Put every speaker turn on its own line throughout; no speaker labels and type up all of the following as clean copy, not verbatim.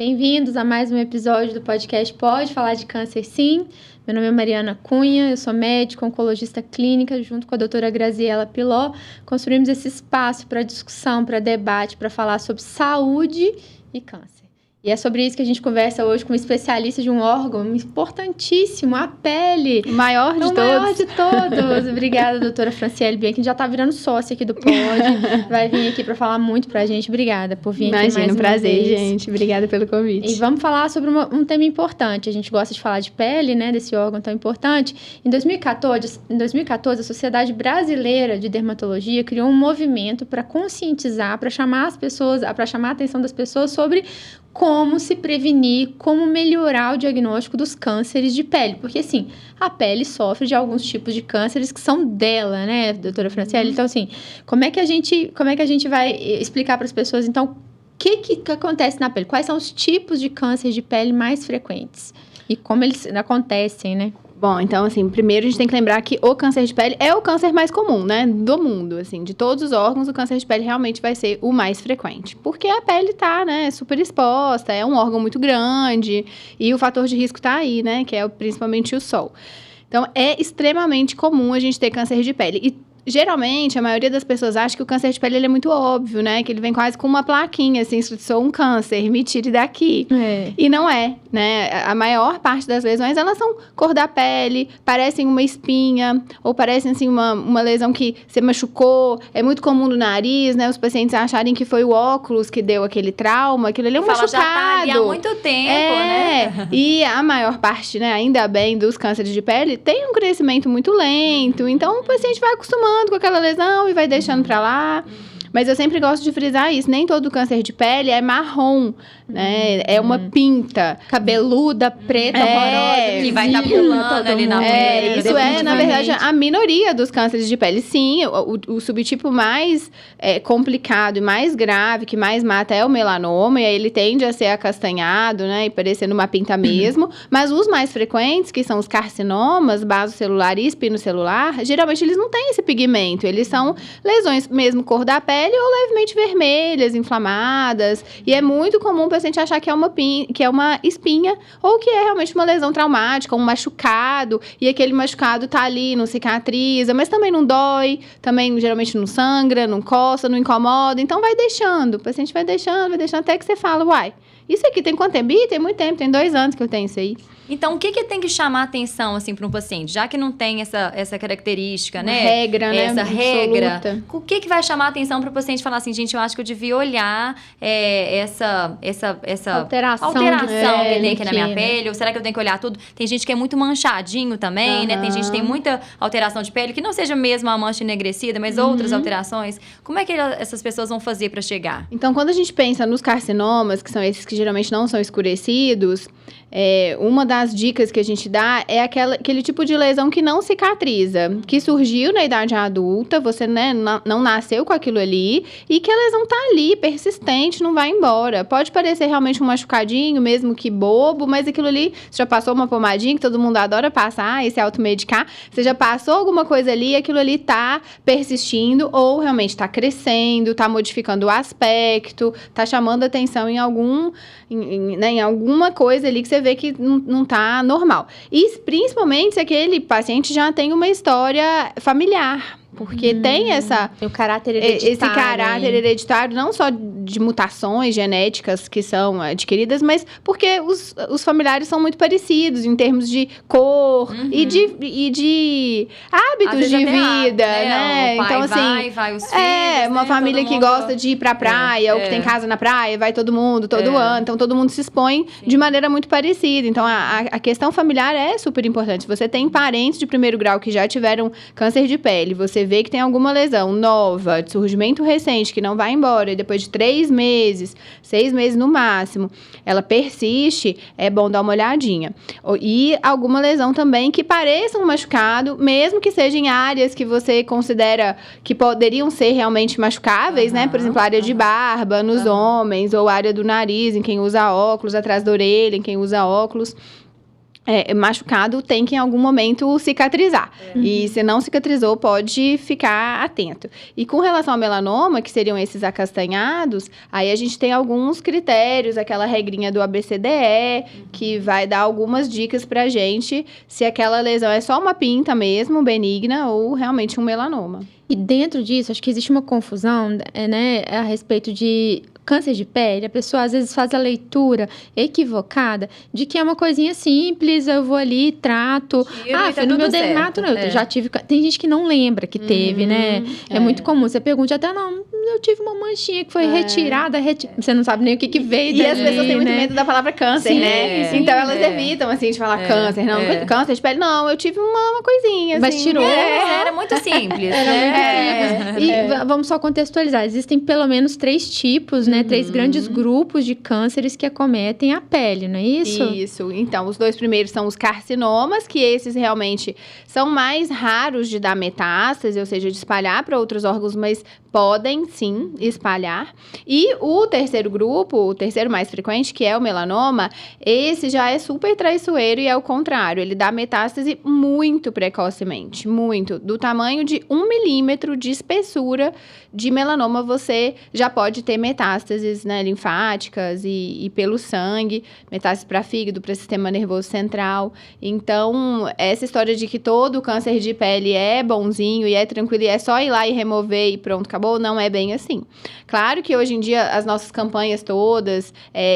Bem-vindos a mais um episódio do podcast Pode Falar de Câncer Sim. Meu nome é Mariana Cunha, eu sou médica, oncologista clínica, junto com a doutora Graziela Piló. Construímos esse espaço para discussão, para debate, para falar sobre saúde e câncer. E é sobre isso que a gente conversa hoje com um especialista de um órgão importantíssimo, a pele.
O maior de todos.
O maior de todos. Obrigada, doutora Franciele Bianchi, que já está virando sócia aqui do Pod. Vai vir aqui para falar muito para a gente. Obrigada por vir aqui mais uma vez.
Imagina, um prazer, gente. Obrigada pelo convite.
E vamos falar sobre um tema importante. A gente gosta de falar de pele, né, desse órgão tão importante. Em 2014, a Sociedade Brasileira de Dermatologia criou um movimento para conscientizar, para chamar a atenção das pessoas sobre como se prevenir, como melhorar o diagnóstico dos cânceres de pele. Porque, assim, a pele sofre de alguns tipos de cânceres que são dela, né, doutora Franciele? Então, assim, como é que a gente vai explicar para as pessoas, então, o que acontece na pele? Quais são os tipos de câncer de pele mais frequentes? E como eles acontecem, né?
Bom, então, assim, primeiro a gente tem que lembrar que o câncer de pele é o câncer mais comum, né, do mundo, assim, de todos os órgãos, o câncer de pele realmente vai ser o mais frequente, porque a pele tá, né, super exposta, é um órgão muito grande, e o fator de risco tá aí, né, que é principalmente o sol. Então, é extremamente comum a gente ter câncer de pele, e geralmente, a maioria das pessoas acha que o câncer de pele ele é muito óbvio, né? Que ele vem quase com uma plaquinha, assim, sou um câncer, me tire daqui. E não é, né? A maior parte das lesões, elas são cor da pele, parecem uma espinha, ou parecem, assim, uma lesão que você machucou. É muito comum no nariz, né? Os pacientes acharem que foi o óculos que deu aquele trauma, aquilo ali é um machucado.
Já tá ali há muito tempo, né?
E a maior parte, né, ainda bem, dos cânceres de pele, tem um crescimento muito lento. Então, o paciente vai acostumando com aquela lesão e vai deixando pra lá. Mas eu sempre gosto de frisar isso. Nem todo câncer de pele é marrom, né? É uma pinta.
Cabeluda, preta, horrorosa.
Que vai estar pulando ali na pele.
Isso é, na verdade, a minoria dos cânceres de pele. Sim, o subtipo mais complicado e mais grave, que mais mata é o melanoma. E aí ele tende a ser acastanhado, né? E parecendo uma pinta mesmo. Mas os mais frequentes, que são os carcinomas, basocelular e espinocelular, geralmente eles não têm esse pigmento. Eles são lesões mesmo cor da pele, ou levemente vermelhas, inflamadas. E é muito comum o paciente achar que é uma espinha ou que é realmente uma lesão traumática, um machucado. E aquele machucado tá ali, não cicatriza, mas também não dói, também geralmente não sangra, não coça, não incomoda. Então vai deixando, o paciente vai deixando até que você fala, uai, isso aqui tem quanto tempo? Tem muito tempo, tem 2 anos que eu tenho isso aí.
Então, o que tem que chamar a atenção, assim, para um paciente? Já que não tem essa característica, né?
Regra, né?
Essa regra.
Absoluta.
O que vai chamar a atenção para o paciente falar assim, gente, eu acho que eu devia olhar essa
alteração
que tem aqui na minha
né?
pele? Ou será que eu tenho que olhar tudo? Tem gente que é muito manchadinho também, né? Tem gente que tem muita alteração de pele, que não seja mesmo a mancha enegrecida, mas outras alterações. Como é que essas pessoas vão fazer para chegar?
Então, quando a gente pensa nos carcinomas, que são esses que geralmente não são escurecidos, uma das dicas que a gente dá é aquele tipo de lesão que não cicatriza, que surgiu na idade adulta, você, né, não nasceu com aquilo ali, e que a lesão tá ali, persistente, não vai embora. Pode parecer realmente um machucadinho, mesmo que bobo, mas aquilo ali, você já passou uma pomadinha, que todo mundo adora passar e se automedicar, você já passou alguma coisa ali, e aquilo ali tá persistindo, ou realmente tá crescendo, tá modificando o aspecto, tá chamando atenção em alguma coisa ali que você vê que não tá normal. E principalmente se aquele paciente já tem uma história familiar. Porque tem esse caráter hereditário, não só de mutações genéticas que são adquiridas, mas porque os familiares são muito parecidos em termos de cor e de hábitos de vida, né?
O pai
então, assim,
vai os filhos,
uma família que gosta de ir pra praia, ou que tem casa na praia, vai todo mundo, todo ano. Então, todo mundo se expõe de maneira muito parecida. Então, a questão familiar é super importante. Se você tem parentes de primeiro grau que já tiveram câncer de pele, você vê que tem alguma lesão nova, de surgimento recente, que não vai embora, e depois de 3 meses, 6 meses no máximo, ela persiste, é bom dar uma olhadinha. E alguma lesão também que pareça um machucado, mesmo que seja em áreas que você considera que poderiam ser realmente machucáveis, né? Por exemplo, a área de barba nos homens, ou a área do nariz, em quem usa óculos, atrás da orelha, em quem usa óculos. machucado tem que em algum momento cicatrizar. E se não cicatrizou, pode ficar atento. E com relação ao melanoma, que seriam esses acastanhados, aí a gente tem alguns critérios, aquela regrinha do ABCDE, que vai dar algumas dicas pra gente se aquela lesão é só uma pinta mesmo, benigna, ou realmente um melanoma.
E dentro disso, acho que existe uma confusão, né, a respeito de câncer de pele. A pessoa às vezes faz a leitura equivocada de que é uma coisinha simples, eu vou ali, trato. Foi no meu dermato, não. Eu já tive. Tem gente que não lembra que teve, né? É muito comum. Você pergunta até, não, eu tive uma manchinha que foi retirada, você não sabe nem o que veio.
E as pessoas têm muito medo da palavra câncer,
Sim,
né? Então elas evitam, assim, de falar câncer. Não, câncer de pele, não, eu tive uma coisinha, assim.
Mas tirou.
Era muito simples, né?
E vamos só contextualizar. Existem pelo menos 3 tipos, né? 3 grandes grupos de cânceres que acometem a pele, não é isso?
Isso. Então, os 2 primeiros são os carcinomas, que esses realmente são mais raros de dar metástase, ou seja, de espalhar para outros órgãos, mas podem, sim, espalhar. E o terceiro grupo, o terceiro mais frequente, que é o melanoma, esse já é super traiçoeiro e é o contrário. Ele dá metástase muito precocemente, muito. Do tamanho de 1 milímetro de espessura de melanoma, você já pode ter metástases, né, linfáticas e pelo sangue, metástases para fígado, para sistema nervoso central. Então, essa história de que todo câncer de pele é bonzinho e é tranquilo e é só ir lá e remover e pronto, acabou, não é bem assim. Claro que hoje em dia as nossas campanhas todas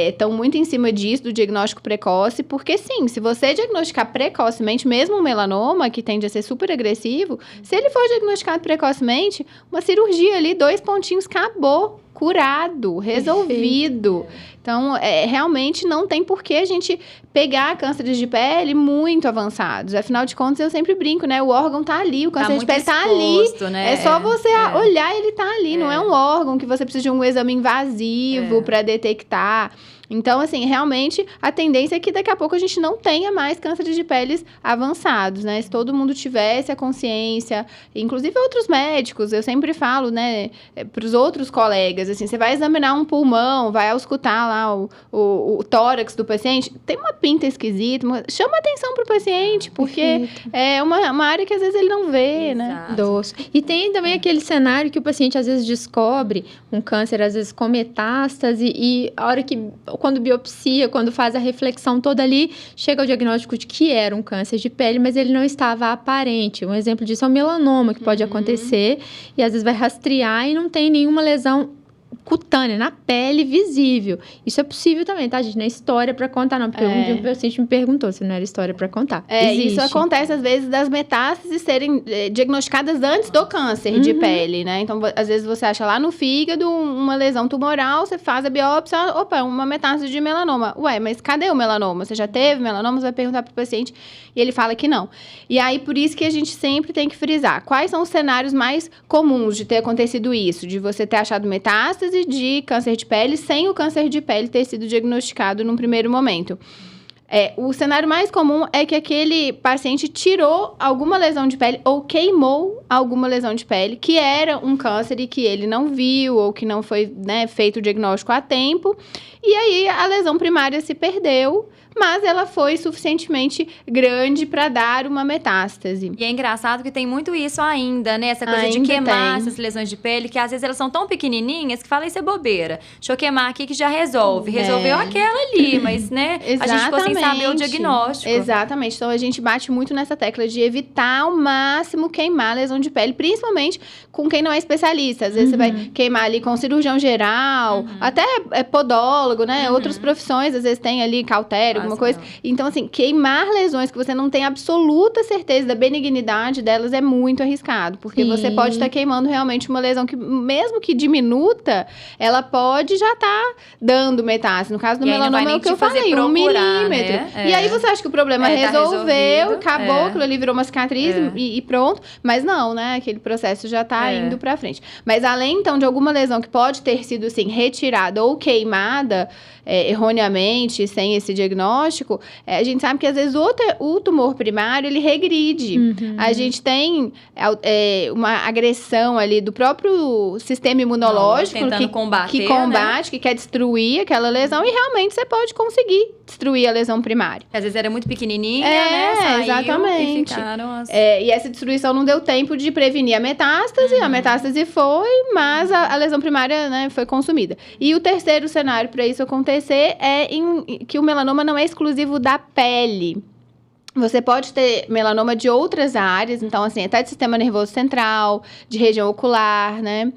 estão muito em cima disso, do diagnóstico precoce, porque sim, se você diagnosticar precocemente, mesmo um melanoma, que tende a ser super agressivo, se ele for diagnosticado precocemente, uma cirurgia ali, 2 pontinhos, acabou. Curado, resolvido. Então, realmente não tem por que a gente pegar cânceres de pele muito avançados. Afinal de contas, eu sempre brinco, né? O órgão tá ali, o câncer de pele tá ali.
Né?
É só você olhar e ele tá ali. Não é um órgão que você precisa de um exame invasivo para detectar. Então, assim, realmente, a tendência é que daqui a pouco a gente não tenha mais cânceres de peles avançados, né? Se todo mundo tivesse a consciência, inclusive outros médicos, eu sempre falo, né, para os outros colegas, assim, você vai examinar um pulmão, vai auscultar lá o tórax do paciente, tem uma pinta esquisita, chama atenção para o paciente, porque é uma área que às vezes ele não vê, né?
Doce. E tem também aquele cenário que o paciente às vezes descobre um câncer, às vezes com metástase, e a hora que, quando biopsia, quando faz a reflexão toda ali, chega ao diagnóstico de que era um câncer de pele, mas ele não estava aparente. Um exemplo disso é o melanoma, que pode acontecer, e às vezes vai rastrear e não tem nenhuma lesão cutânea, na pele, visível. Isso é possível também, tá, gente? Não é história pra contar, não. Porque um dia um paciente me perguntou se não era história pra contar.
Isso acontece, às vezes, das metástases serem diagnosticadas antes do câncer de pele, né? Então, às vezes, você acha lá no fígado uma lesão tumoral, você faz a biópsia, opa, uma metástase de melanoma. Ué, mas cadê o melanoma? Você já teve melanoma? Você vai perguntar pro paciente e ele fala que não. E aí, por isso que a gente sempre tem que frisar. Quais são os cenários mais comuns de ter acontecido isso? De você ter achado metástase de câncer de pele sem o câncer de pele ter sido diagnosticado num primeiro momento. O cenário mais comum é que aquele paciente tirou alguma lesão de pele ou queimou alguma lesão de pele que era um câncer e que ele não viu ou que não foi, né, feito o diagnóstico a tempo. E aí a lesão primária se perdeu, mas ela foi suficientemente grande para dar uma metástase.
E é engraçado que tem muito isso ainda, né? Essa coisa de queimar essas lesões de pele, que às vezes elas são tão pequenininhas que falam, isso é bobeira. Deixa eu queimar aqui que já resolve. Resolveu aquela ali, mas, né?
Exatamente.
A gente ficou sem saber o diagnóstico.
Exatamente. Então, a gente bate muito nessa tecla de evitar ao máximo queimar lesão de pele, principalmente com quem não é especialista. Às vezes você vai queimar ali com cirurgião geral, até podólogo, né? Outras profissões, às vezes tem ali cautério, alguma coisa. Então, assim, queimar lesões que você não tem absoluta certeza da benignidade delas é muito arriscado. Porque você pode estar queimando realmente uma lesão que, mesmo que diminuta, ela pode já estar dando metástase. No caso do melanoma é o que eu falei, 1 milímetro. Né? E aí você acha que o problema resolveu, acabou, aquilo ali virou uma cicatriz e pronto. Mas não, né? Aquele processo já tá indo pra frente. Mas além, então, de alguma lesão que pode ter sido, assim, retirada ou queimada, erroneamente, sem esse diagnóstico, a gente sabe que às vezes o tumor primário, ele regride. A gente tem uma agressão ali do próprio sistema imunológico que combate, que quer destruir aquela lesão, e realmente você pode conseguir destruir a lesão primária.
Às vezes era muito pequenininha, né? Saiu
exatamente.
E ficaram
e essa destruição não deu tempo de prevenir a metástase. A metástase foi, mas a lesão primária, né, foi consumida. E o terceiro cenário para isso acontecer é que o melanoma não é exclusivo da pele. Você pode ter melanoma de outras áreas, então, assim, até de sistema nervoso central, de região ocular, né?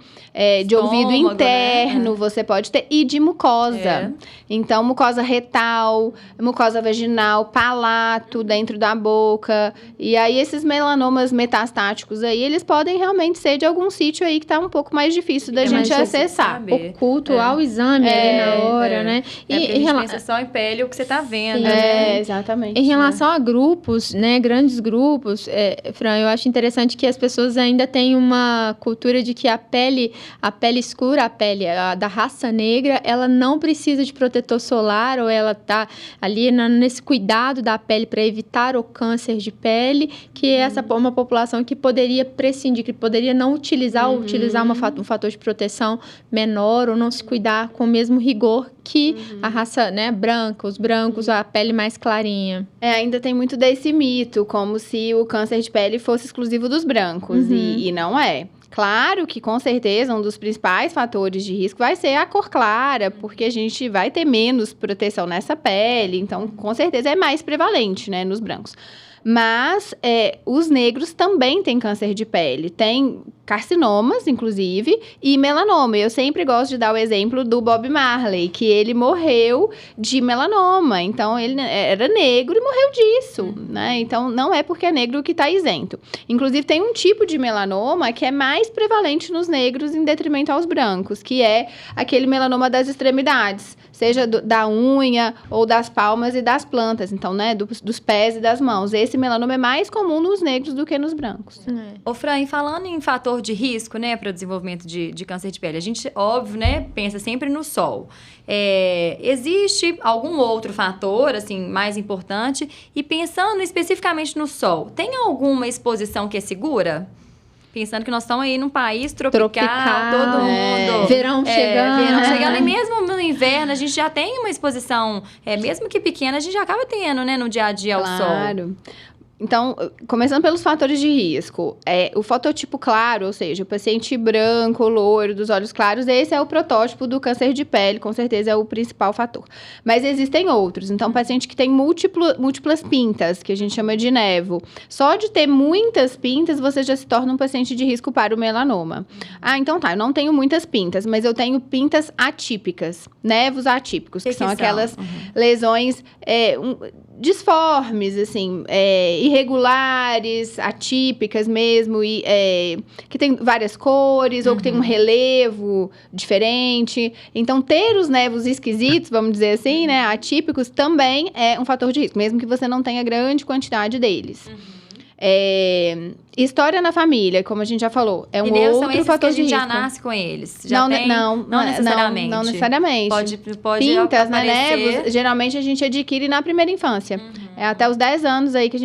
De ouvido interno, né? Você pode ter, e de mucosa. Então, mucosa retal, mucosa vaginal, palato dentro da boca. E aí, esses melanomas metastáticos aí, eles podem realmente ser de algum sítio aí que tá um pouco mais difícil da gente acessar.
Oculto ao exame ali na hora, né?
E a gente pensa só em pele o que você tá vendo,
exatamente.
Em relação a grupos, né, grandes grupos, Fran, eu acho interessante que as pessoas ainda têm uma cultura de que a pele escura, a pele da raça negra, ela não precisa de protetor solar, ou ela tá ali nesse cuidado da pele para evitar o câncer de pele, que essa é uma população que poderia prescindir, que poderia não utilizar ou utilizar um fator de proteção menor, ou não se cuidar com o mesmo rigor que a raça, né, branca, os brancos, a pele mais clarinha.
Ainda tem muito desse mito, como se o câncer de pele fosse exclusivo dos brancos, e não é. Claro que, com certeza, um dos principais fatores de risco vai ser a cor clara, porque a gente vai ter menos proteção nessa pele, então, com certeza, é mais prevalente, né, nos brancos. Mas os negros também têm câncer de pele. Tem carcinomas, inclusive, e melanoma. Eu sempre gosto de dar o exemplo do Bob Marley, que ele morreu de melanoma. Então, ele era negro e morreu disso, né? Então, não é porque é negro que está isento. Inclusive, tem um tipo de melanoma que é mais prevalente nos negros em detrimento aos brancos, que é aquele melanoma das extremidades, seja da unha ou das palmas e das plantas. Então, né, dos pés e das mãos. Esse melanoma é mais comum nos negros do que nos brancos.
Ô, Fran, falando em fator de risco, né, para o desenvolvimento de câncer de pele, a gente, óbvio, né, pensa sempre no sol. Existe algum outro fator, assim, mais importante? E pensando especificamente no sol, tem alguma exposição que é segura? Pensando que nós estamos aí num país tropical todo mundo.
Verão chegando.
Verão chegando. E mesmo no inverno, a gente já tem uma exposição, mesmo que pequena, a gente já acaba tendo, né, no dia a dia ao sol.
Claro. Então, começando pelos fatores de risco, o fototipo claro, ou seja, o paciente branco, loiro, dos olhos claros, esse é o protótipo do câncer de pele, com certeza é o principal fator. Mas existem outros, então, paciente que tem múltiplas pintas, que a gente chama de nevo. Só de ter muitas pintas, você já se torna um paciente de risco para o melanoma. Então tá, eu não tenho muitas pintas, mas eu tenho pintas atípicas, nevos atípicos, que são aquelas lesões disformes, assim, irregulares, atípicas mesmo, e que tem várias cores, ou que tem um relevo diferente. Então, ter os nevos esquisitos, vamos dizer assim, né, atípicos, também é um fator de risco, mesmo que você não tenha grande quantidade deles. História na família, como a gente já falou, é um outro fator de risco.
Já nasce com eles?
Não necessariamente. Não necessariamente.
Pode
pintas,
aparecer.
Né, nevos, geralmente a gente adquire na primeira infância. Até os 10 anos aí que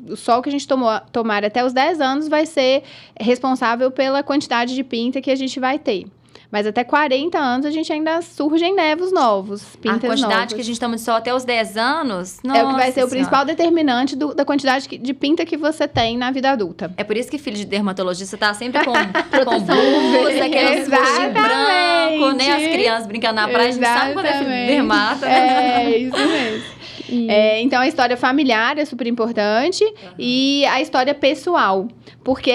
o sol que a gente tomar até os 10 anos vai ser responsável pela quantidade de pinta que a gente vai ter. Mas até 40 anos a gente ainda surgem nevos novos, pintas novas.
A quantidade que a gente toma de sol até os 10 anos,
é o que vai ser o principal determinante da quantidade de pinta que você tem na vida adulta.
É por isso que filho de dermatologista tá sempre com blusa, aquelas blusas de branco, né? As crianças brincando na praia, a gente sabe quando é filho de dermato, né?
Isso mesmo. Então, a história familiar é super importante e a história pessoal. Porque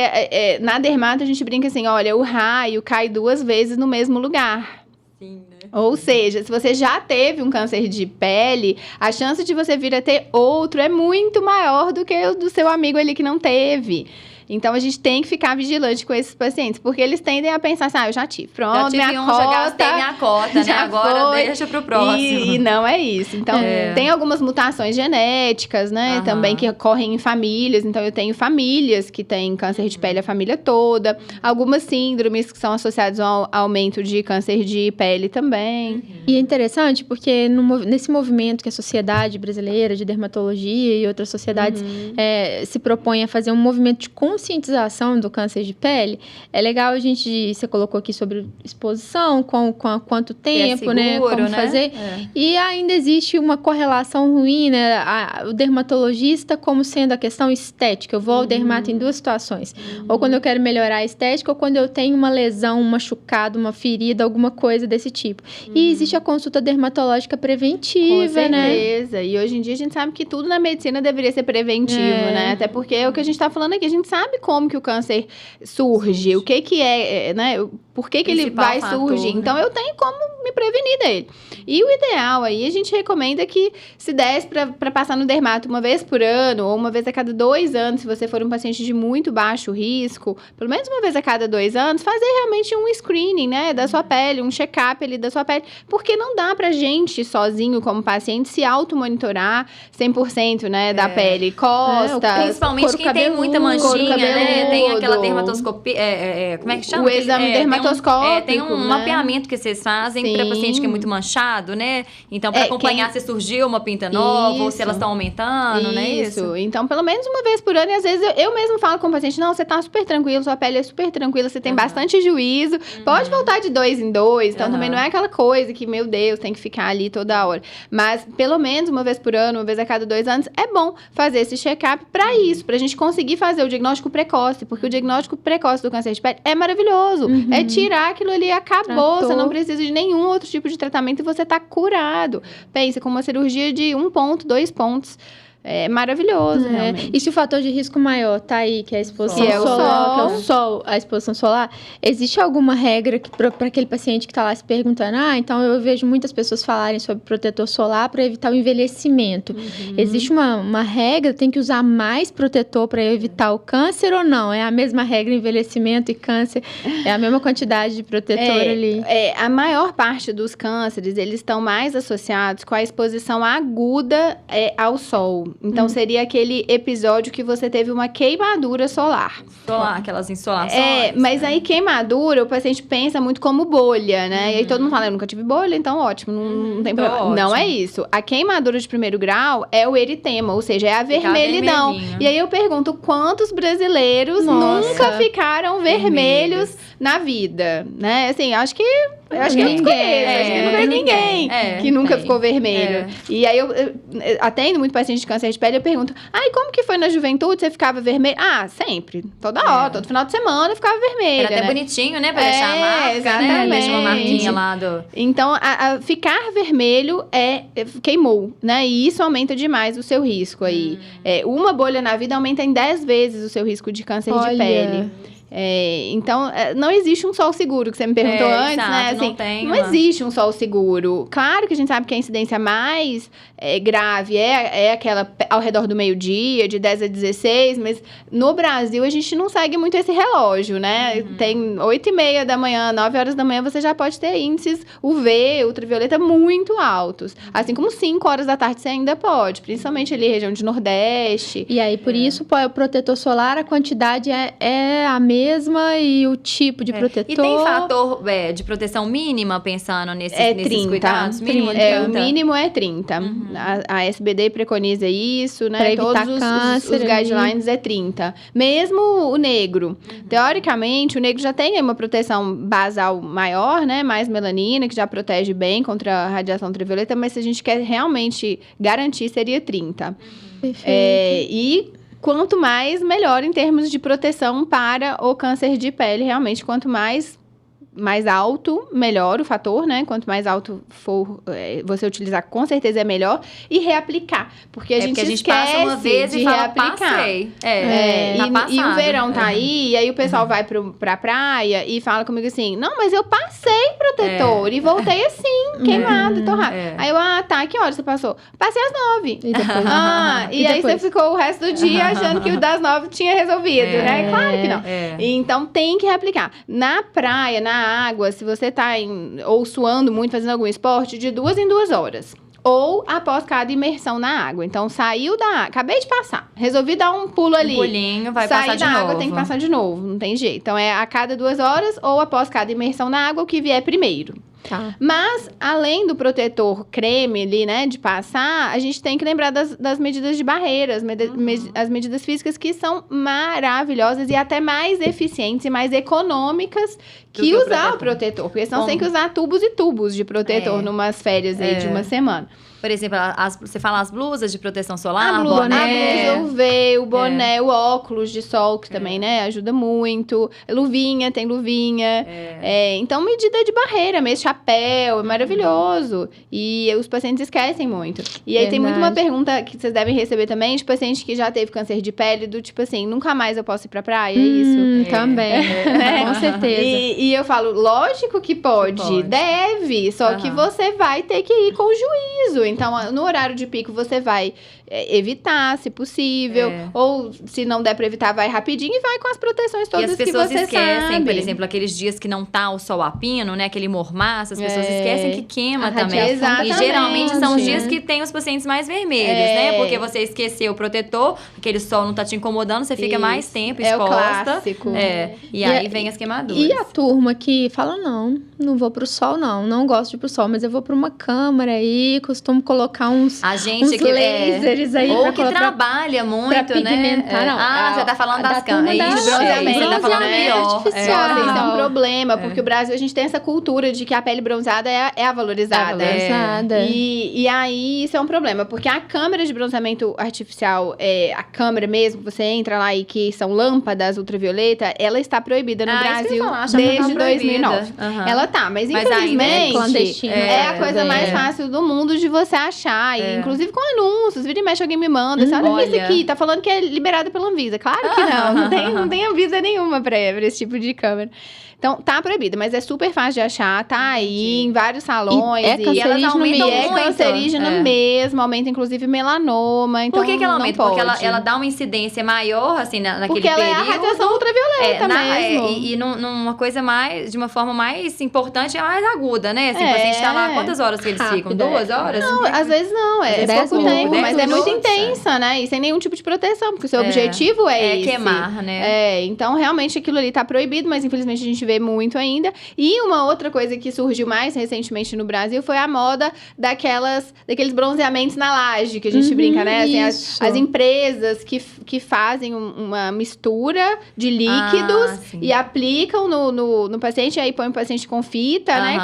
na dermato a gente brinca assim, olha, o raio cai 2 vezes no mesmo lugar.
Sim, né?
Ou seja, se você já teve um câncer de pele, a chance de você vir a ter outro é muito maior do que o do seu amigo ali que não teve. Então, a gente tem que ficar vigilante com esses pacientes, porque eles tendem a pensar assim, eu já tive, pronto,
já tive
minha
um,
cota,
já gastei minha cota, né? Agora deixa pro próximo.
E não é isso. Então, tem algumas mutações genéticas, né? Também que ocorrem em famílias. Então, eu tenho famílias que têm câncer de pele, a família toda. Algumas síndromes que são associadas ao aumento de câncer de pele também.
E é interessante porque nesse movimento que a Sociedade Brasileira de Dermatologia e outras sociedades se propõem a fazer um movimento de conscientização do câncer de pele, é legal você colocou aqui sobre exposição, com quanto tempo,
seguro,
né? Como fazer. E ainda existe uma correlação ruim, né? O dermatologista como sendo a questão estética. Eu vou ao dermato em duas situações. Ou quando eu quero melhorar a estética, ou quando eu tenho uma lesão, um machucado, uma ferida, alguma coisa desse tipo. E existe a consulta dermatológica preventiva, né?
Com certeza. E hoje em dia a gente sabe que tudo na medicina deveria ser preventivo, né? Até porque é o que a gente tá falando aqui. A gente sabe como que o câncer surge, o que é, né? Por que ele vai surgir. Então, eu tenho como me prevenir dele. E o ideal aí, a gente recomenda que se desse para passar no dermato uma vez por ano, ou uma vez a cada 2 anos, se você for um paciente de muito baixo risco, pelo menos uma vez a cada 2 anos, fazer realmente um screening, né, da sua pele, um check-up ali da sua pele, porque não dá pra gente, sozinho, como paciente, se auto-monitorar 100%, né, da pele, costas,
principalmente quem tem muita manchinha, né, tem aquela dermatoscopia, como é que chama?
O exame dermatoscópico,
tem um mapeamento que vocês fazem para paciente que é muito manchado, né? Então, para acompanhar se surgiu uma pinta nova ou se elas estão aumentando, né?
Isso. Então, pelo menos uma vez por ano. E às vezes eu mesmo falo com o paciente, não, você tá super tranquilo, sua pele é super tranquila, você tem bastante juízo. Pode voltar de 2 em 2. Então, também não é aquela coisa que, meu Deus, tem que ficar ali toda hora. Mas, pelo menos uma vez por ano, uma vez a cada 2 anos, é bom fazer esse check-up para isso, pra gente conseguir fazer o diagnóstico precoce. Porque o diagnóstico precoce do câncer de pele é maravilhoso. É tirar aquilo ali, acabou. Você não precisa de nenhum outro tipo de tratamento e você tá curado. Pensa, com uma cirurgia de 1 ponto, 2 pontos. É maravilhoso, realmente.
E se o fator de risco maior tá aí, que é a exposição solar, que é o sol, a exposição solar, existe alguma regra para aquele paciente que está lá se perguntando, então eu vejo muitas pessoas falarem sobre protetor solar para evitar o envelhecimento. Existe uma regra, tem que usar mais protetor para evitar o câncer ou não? É a mesma regra, envelhecimento e câncer, é a mesma quantidade de protetor ali?
A maior parte dos cânceres, eles estão mais associados com a exposição aguda ao sol. Então, seria aquele episódio que você teve uma queimadura solar.
Aquelas insolações.
Mas aí queimadura, o paciente pensa muito como bolha, né? E aí todo mundo fala, eu nunca tive bolha, então ótimo, não tem problema.
Ótimo.
Não é isso. A queimadura de 1º grau é o eritema, ou seja, é a vermelhidão. E aí eu pergunto, quantos brasileiros nunca ficaram vermelhos na vida, né? Assim, acho que eu não vejo ninguém que nunca ficou vermelho. E aí eu atendo muito paciente de câncer de pele, eu pergunto, e como que foi na juventude? Você ficava vermelho? Sempre. Toda hora, todo final de semana eu ficava vermelha.
Era até bonitinho, né? Pra deixar a marca,
exatamente.
Deixa uma marquinha lá do...
Então, ficar vermelho queimou, né? E isso aumenta demais o seu risco aí. Uma bolha na vida aumenta em 10 vezes o seu risco de câncer de pele. Então, não existe um sol seguro, que você me perguntou antes, né? Assim, não existe um sol seguro. Claro que a gente sabe que a incidência mais grave é aquela ao redor do meio-dia, de 10 a 16, mas no Brasil a gente não segue muito esse relógio, né? Tem 8h30 da manhã, 9 horas da manhã, você já pode ter índices UV, ultravioleta muito altos. Assim como 5 horas da tarde você ainda pode, principalmente ali região de Nordeste.
E aí, por isso, o protetor solar, a quantidade é a mesma e o tipo de protetor...
E tem fator de proteção mínima, pensando nesses cuidados? Mínimo
30. O mínimo é 30. A SBD preconiza isso, né?
Pra evitar
todos
câncer,
os guidelines é 30. Mesmo o negro. Teoricamente, o negro já tem uma proteção basal maior, né? Mais melanina, que já protege bem contra a radiação ultravioleta, mas se a gente quer realmente garantir, seria 30. E quanto mais, melhor em termos de proteção para o câncer de pele. Realmente, quanto mais mais alto, melhor o fator, né? Quanto mais alto for você utilizar, com certeza é melhor. E reaplicar. Porque a gente esquece
passa uma vez
de
e fala,
reaplicar.
passei.
E o verão tá aí, e aí o pessoal vai pra praia e fala comigo assim, não, mas eu passei protetor e voltei assim, queimado, torrado. Aí eu, tá, que horas você passou? Passei às 9.
E depois?
E aí você ficou o resto do dia achando que o das 9 tinha resolvido, né? Claro que não. Então tem que reaplicar. Na praia, na água, se você tá ou suando muito, fazendo algum esporte, de 2 em 2 horas. Ou após cada imersão na água. Então, saiu da água, acabei de passar, resolvi dar um pulo ali.
Um pulinho, vai passar de novo.
Sair da água, tem que passar de novo, não tem jeito. Então, é a cada 2 horas ou após cada imersão na água, o que vier primeiro.
Tá.
Mas, além do protetor creme ali, né, de passar, a gente tem que lembrar das medidas de barreiras, as medidas físicas que são maravilhosas e até mais eficientes e mais econômicas que usar o protetor. Porque senão você tem que usar tubos e tubos de protetor numas férias aí de uma semana.
Por exemplo, você fala as blusas de proteção solar,
A blusa, o V, o boné, o óculos de sol, que também, né, ajuda muito. Luvinha, tem luvinha. Então, medida de barreira mesmo, chapéu, é maravilhoso. E os pacientes esquecem muito. E aí tem muito uma pergunta que vocês devem receber também, de paciente que já teve câncer de pele, do tipo assim, nunca mais eu posso ir pra praia, é isso?
Também, com certeza.
E eu falo, lógico que pode. Deve, só que você vai ter que ir com juízo. Então, no horário de pico, você vai evitar, se possível. Ou, se não der pra evitar, vai rapidinho e vai com as proteções todas que você sabe.
E as pessoas esquecem, por exemplo, aqueles dias que não tá o sol a pino, né? Aquele mormaço, as pessoas esquecem que queima também.
Exatamente.
E geralmente são os dias que tem os pacientes mais vermelhos, né? Porque você esqueceu o protetor, aquele sol não tá te incomodando, você fica mais tempo exposta.
É o clássico.
E aí vem as queimaduras.
E a turma que fala, não vou pro sol, não gosto de ir pro sol, mas eu vou pra uma câmara aí, costumo colocar uns lasers aí
ou que trabalha muito,
pra pigmentar,
né? Você tá falando das câmeras.
De bronzeamento.
Você tá falando
artificial. Isso é um problema, porque o Brasil, a gente tem essa cultura de que a pele bronzeada é a valorizada. E aí, isso é um problema, porque a câmera de bronzeamento artificial, a câmera mesmo, você entra lá e que são lâmpadas ultravioleta, ela está proibida no Brasil desde 2009. Ela tá, mas infelizmente é a coisa mais fácil do mundo de você achar. E, inclusive com anúncios, vira e mexe, alguém me manda. Olha isso aqui, tá falando que é liberado pela Anvisa. Claro que não tem Anvisa nenhuma pra esse tipo de câmera. Então, tá proibida, mas é super fácil de achar, tá aí em vários salões.
É
cancerígeno mesmo, aumenta inclusive melanoma. Então,
por que ela aumenta? Porque ela dá uma incidência maior, assim, naquele
porque ela
período.
É a radiação ultravioleta mesmo.
E numa coisa mais, de uma forma mais importante, é mais aguda, né? Assim, o paciente tá lá, quantas horas que eles ficam? 2 horas?
Não, às vezes não, é pouco tempo, mas é muito intensa, né? E sem nenhum tipo de proteção, porque o seu objetivo é esse.
Queimar, né?
Então realmente aquilo ali tá proibido, mas infelizmente a gente vê muito ainda. E uma outra coisa que surgiu mais recentemente no Brasil foi a moda daqueles bronzeamentos na laje, que a gente brinca, né? Assim, as empresas que fazem uma mistura de líquidos e aplicam no paciente, aí põe o paciente com fita, né?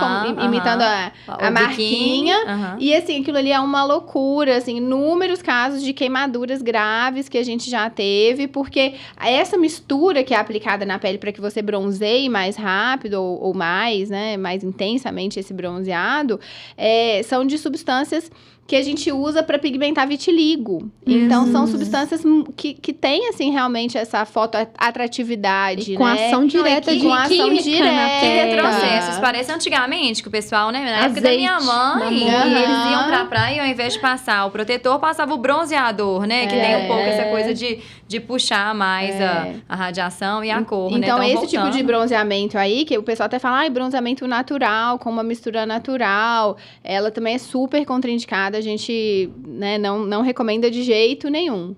Imitando a marquinha. E assim, aquilo ali é uma loucura, assim, inúmeros casos de queimaduras graves que a gente já teve, porque essa mistura que é aplicada na pele para que você bronzeie mais rápido ou mais, né, mais intensamente esse bronzeado, são de substâncias que a gente usa para pigmentar vitiligo. Então, são substâncias que têm, assim, realmente essa fotoatratividade,
com ação direta
com ação direta.
Que retrocessos. Parece antigamente que o pessoal, né, na época da minha mãe, eles iam pra praia e ao invés de passar o protetor, passava o bronzeador, né? Que tem um pouco essa coisa de puxar mais a radiação e a cor, né?
Então, esse tipo de bronzeamento aí, que o pessoal até fala, bronzeamento natural, com uma mistura natural, ela também é super contraindicada. A gente, né, não recomenda de jeito nenhum.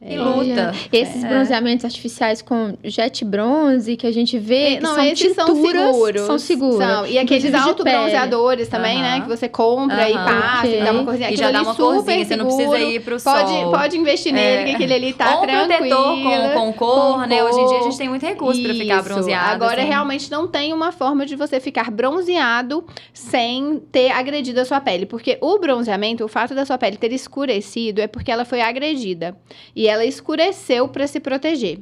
E luta.
Esses bronzeamentos artificiais com jet bronze que a gente vê,
esses são seguros.
São seguros.
E aqueles autobronzeadores também, né? Que você compra e passa, e dá uma corzinha.
E já dá uma corzinha, você não precisa ir pro sol.
Pode investir nele, que aquele ali tá tranquilo.
Ou um protetor com cor, né? Hoje em dia a gente tem muito recurso pra ficar bronzeado.
Agora, realmente, não tem uma forma de você ficar bronzeado sem ter agredido a sua pele. Porque o bronzeamento, o fato da sua pele ter escurecido, é porque ela foi agredida. E ela escureceu para se proteger.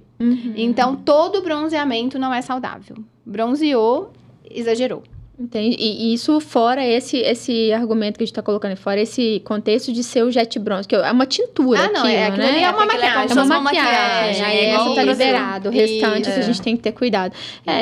Então, todo bronzeamento não é saudável. Bronzeou, exagerou.
Entende? E isso fora esse argumento que a gente tá colocando, fora esse contexto de ser o jet bronze, que é uma tintura
não,
aquilo, né?
Ali é uma maquiagem.
É uma maquiagem, aí essa tá liberado. O restante,
Isso.
a gente tem que ter cuidado.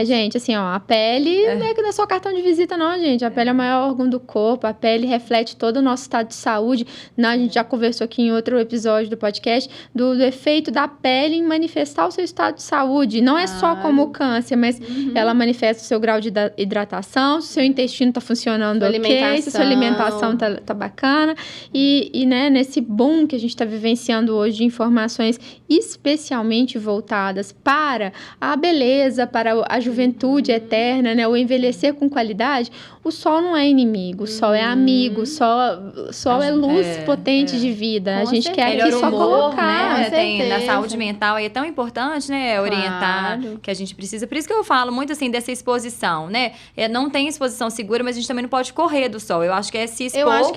Gente, assim, ó, a pele não é só cartão de visita, não, gente. A pele é o maior órgão do corpo, a pele reflete todo o nosso estado de saúde. A gente já conversou aqui em outro episódio do podcast do efeito da pele em manifestar o seu estado de saúde. Não é só como o câncer, mas ela manifesta o seu grau de hidratação, se o seu intestino tá funcionando ok, se a sua alimentação tá bacana. E né, nesse boom que a gente tá vivenciando hoje de informações especialmente voltadas para a beleza, para a juventude eterna, né, o envelhecer com qualidade, o sol não é inimigo, o sol é amigo, o sol é luz potente de vida.
Com
a gente
certeza.
quer aqui só colocar.
Né? Tem, na saúde mental aí é tão importante, né, orientar, que a gente precisa. Por isso que eu falo muito, assim, dessa exposição, né? Não tem exposição segura, mas a gente também não pode correr do sol. Eu acho que é se expor,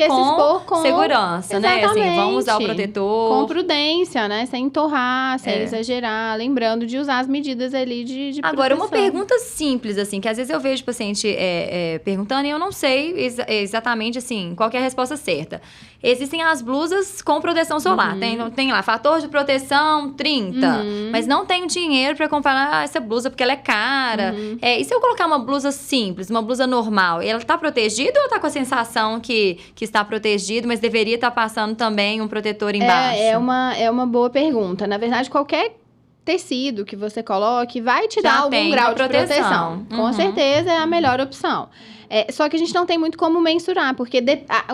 com segurança, né? Assim, vamos usar o protetor.
Com prudência, né? Sem torrar, sem exagerar. Lembrando de usar as medidas ali de
Agora,
proteção.
uma pergunta simples, assim, que às vezes eu vejo o paciente perguntando e eu não sei exatamente, assim, qual que é a resposta certa. Existem as blusas com proteção solar. Tem lá, fator de proteção 30. Mas não tenho dinheiro pra comprar essa blusa porque ela é cara. E se eu colocar uma blusa simples, uma blusa normal, ela tá protegida ou tá com a sensação que está protegido, mas deveria estar passando também um protetor embaixo?
É uma boa pergunta. Na verdade, qualquer tecido que você coloque vai te dar algum grau de proteção. Com certeza é a melhor opção. Só que a gente não tem muito como mensurar, porque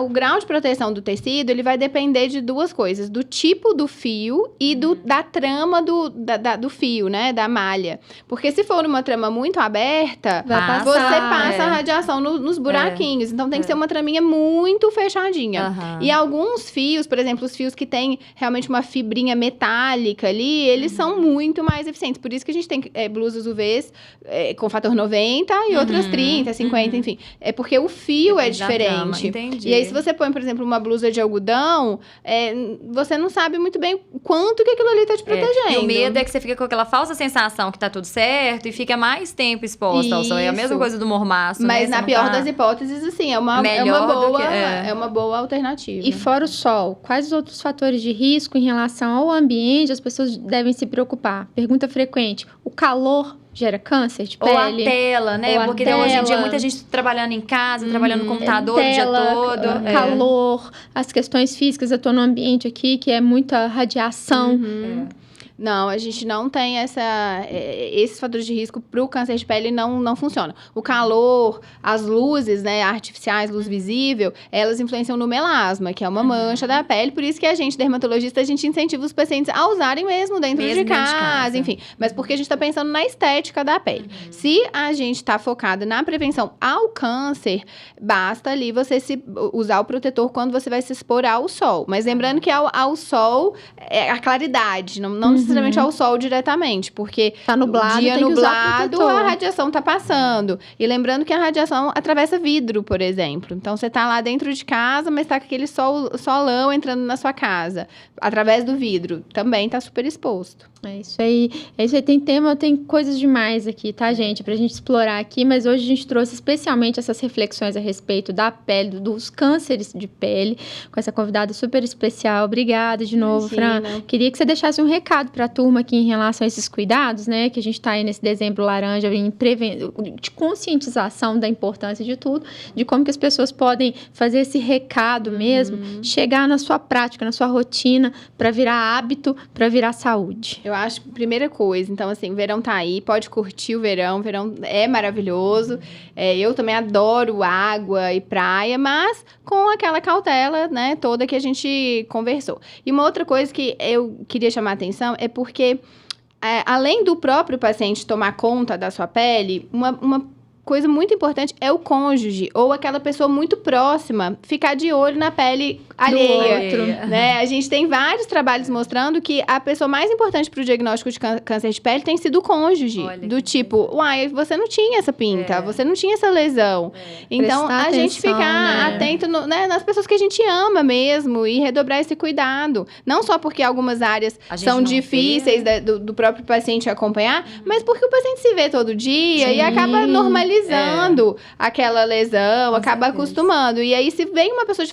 o grau de proteção do tecido, ele vai depender de duas coisas. Do tipo do fio e da trama do fio, né? Da malha. Porque se for uma trama muito aberta, você passa a radiação nos buraquinhos. Então, tem que ser uma traminha muito fechadinha. E alguns fios, por exemplo, os fios que tem realmente uma fibrinha metálica ali, eles são muito mais eficientes. Por isso que a gente tem blusas UVs com fator 90 e outras 30, 50, enfim. É porque o fio é diferente.
Entendi.
E aí, se você põe, por exemplo, uma blusa de algodão, você não sabe muito bem quanto que aquilo ali tá te protegendo.
E o medo é que você fica com aquela falsa sensação que tá tudo certo e fica mais tempo exposta ao sol. É a mesma coisa do mormaço,
mas
né?
na pior das hipóteses, assim, é uma boa alternativa.
E fora o sol, quais os outros fatores de risco em relação ao ambiente as pessoas devem se preocupar? Pergunta frequente. O calor gera câncer de pele?
Ou a tela, né? Porque hoje em dia muita gente trabalhando em casa, trabalhando no computador o dia todo.
Calor, as questões físicas. Eu tô no ambiente aqui que é muita radiação.
Não, a gente não tem esses fatores de risco para o câncer de pele não funcionam. O calor, as luzes, né, artificiais, luz visível, elas influenciam no melasma, que é uma mancha da pele. Por isso que a gente, dermatologista, a gente incentiva os pacientes a usarem mesmo dentro de casa, enfim. Mas porque a gente está pensando na estética da pele. Se a gente está focado na prevenção ao câncer, basta ali você usar o protetor quando você vai se expor ao sol. Mas lembrando que ao sol é a claridade, não necessariamente ao sol diretamente, porque
tá nublado,
dia
tem que
nublado, a radiação tá passando. E lembrando que a radiação atravessa vidro, por exemplo. Então, você tá lá dentro de casa, mas tá com aquele solão entrando na sua casa. Através do vidro. Também tá super exposto.
É isso aí. Tem coisas demais aqui, tá, gente? Pra gente explorar aqui, mas hoje a gente trouxe especialmente essas reflexões a respeito da pele, dos cânceres de pele, com essa convidada super especial. Obrigada de novo, Fran. Queria que você deixasse um recado pra turma aqui em relação a esses cuidados, né? Que a gente tá aí nesse dezembro laranja, de conscientização da importância de tudo, de como que as pessoas podem fazer esse recado mesmo, chegar na sua prática, na sua rotina, pra virar hábito, pra virar saúde.
Eu acho, primeira coisa, então assim, o verão tá aí, pode curtir o verão é maravilhoso, eu também adoro água e praia, mas com aquela cautela, né, toda que a gente conversou. E uma outra coisa que eu queria chamar a atenção é porque, além do próprio paciente tomar conta da sua pele, uma coisa muito importante é o cônjuge ou aquela pessoa muito próxima ficar de olho na pele alheia, né? A gente tem vários trabalhos mostrando que a pessoa mais importante para o diagnóstico de câncer de pele tem sido o cônjuge. Do tipo, você não tinha essa pinta, você não tinha essa lesão. Então, prestar gente ficar atento nas pessoas que a gente ama mesmo e redobrar esse cuidado. Não só porque algumas áreas são difíceis do próprio paciente acompanhar, mas porque o paciente se vê todo dia e acaba normalizando normalizando aquela lesão, acaba acostumando. E aí, se vem uma pessoa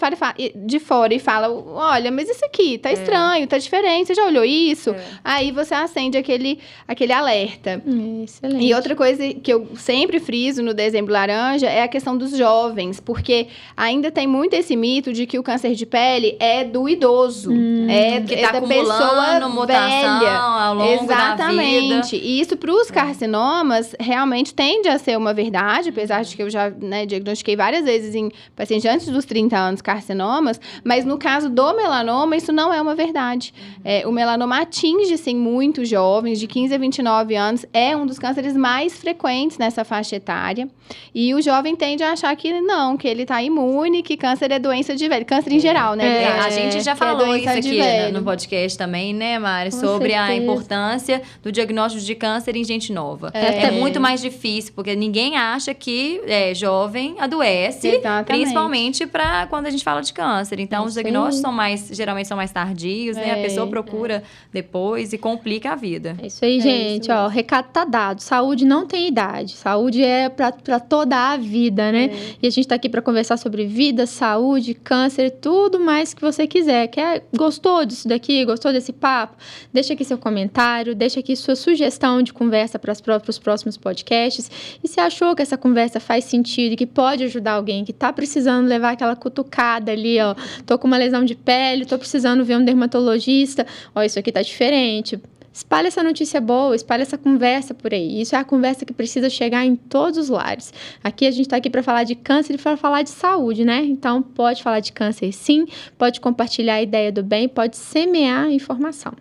de fora e fala, olha, mas isso aqui tá estranho, tá diferente, você já olhou isso? Aí você acende aquele alerta.
Excelente.
E outra coisa que eu sempre friso no Dezembro Laranja é a questão dos jovens, porque ainda tem muito esse mito de que o câncer de pele é do idoso,
que tá
da
acumulando
pessoa
mutação
velha.
ao longo da vida.
Exatamente. E isso para os carcinomas realmente tende a ser uma verdade, apesar de que eu já diagnostiquei várias vezes em pacientes antes dos 30 anos carcinomas, mas no caso do melanoma, isso não é uma verdade. O melanoma atinge, sim, muitos jovens, de 15 a 29 anos, é um dos cânceres mais frequentes nessa faixa etária. E o jovem tende a achar que não, que ele está imune, que câncer é doença de velho. Câncer em geral, né?
A gente já falou isso aqui no podcast também, né, Mari? Sobre a importância do diagnóstico de câncer em gente nova. É muito mais difícil, porque ninguém acha que jovem adoece, principalmente para quando a gente fala de câncer. Então, os diagnósticos geralmente são mais tardios, né? A pessoa procura depois e complica a vida.
É isso aí, gente. Ó, o recado tá dado. Saúde não tem idade. Saúde é para toda a vida, né? E a gente tá aqui para conversar sobre vida, saúde, câncer, tudo mais que você quiser. Gostou disso daqui? Gostou desse papo? Deixa aqui seu comentário, deixa aqui sua sugestão de conversa para os próximos podcasts. E se achou que essa conversa faz sentido e que pode ajudar alguém que tá precisando levar aquela cutucada ali, ó, tô com uma lesão de pele, tô precisando ver um dermatologista, ó, isso aqui tá diferente. Espalha essa notícia boa, espalha essa conversa por aí. Isso é a conversa que precisa chegar em todos os lares. Aqui a gente está aqui para falar de câncer e para falar de saúde, né? Então, pode falar de câncer sim, pode compartilhar a ideia do bem, pode semear a informação.